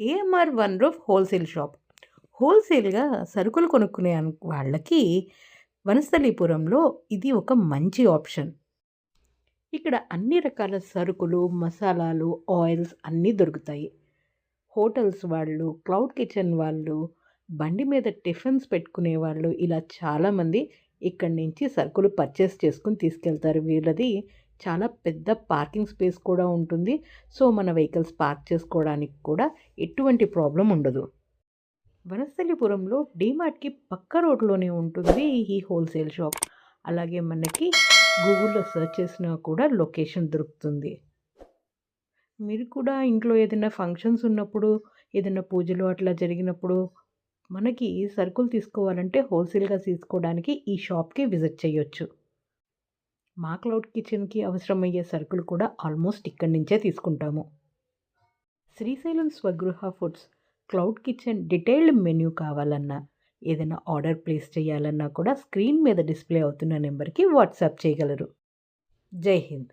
AMR one roof wholesale shop. హోల్సేల్గా సరుకులు కొనుక్కునే వాళ్ళకి వనస్థలీపురంలో ఇది ఒక మంచి ఆప్షన్. ఇక్కడ అన్ని రకాల సరుకులు, మసాలాలు, ఆయిల్స్ అన్నీ దొరుకుతాయి. హోటల్స్ వాళ్ళు, క్లౌడ్ కిచెన్ వాళ్ళు, బండి మీద టిఫిన్స్ పెట్టుకునే వాళ్ళు, ఇలా చాలామంది ఇక్కడి నుంచి సరుకులు పర్చేస్ చేసుకుని తీసుకెళ్తారు. వీళ్ళది చాలా పెద్ద పార్కింగ్ స్పేస్ కూడా ఉంటుంది. సో మన వెహికల్స్ పార్క్ చేసుకోవడానికి కూడా ఎటువంటి ప్రాబ్లం ఉండదు. వనస్థలిపురంలో డీమార్ట్కి పక్క రోడ్లోనే ఉంటుంది ఈ హోల్సేల్ షాప్. అలాగే మనకి గూగుల్లో సెర్చ్ చేసినా కూడా లొకేషన్ దొరుకుతుంది. మీరు కూడా ఇంట్లో ఏదైనా ఫంక్షన్స్ ఉన్నప్పుడు, ఏదైనా పూజలు అట్లా జరిగినప్పుడు మనకి సరుకులు తీసుకోవాలంటే హోల్సేల్గా తీసుకోవడానికి ఈ షాప్కి విజిట్ చేయొచ్చు. మా క్లౌడ్ కిచెన్కి అవసరమయ్యే సరుకులు కూడా ఆల్మోస్ట్ ఇక్కడి నుంచే తీసుకుంటాము. Srisailam Swagruha foods cloud kitchen detailed menu కావాలన్నా, ఏదైనా ఆర్డర్ ప్లేస్ చేయాలన్నా కూడా స్క్రీన్ మీద డిస్ప్లే అవుతున్న నెంబర్కి వాట్సాప్ చేయగలరు. జై హింద్.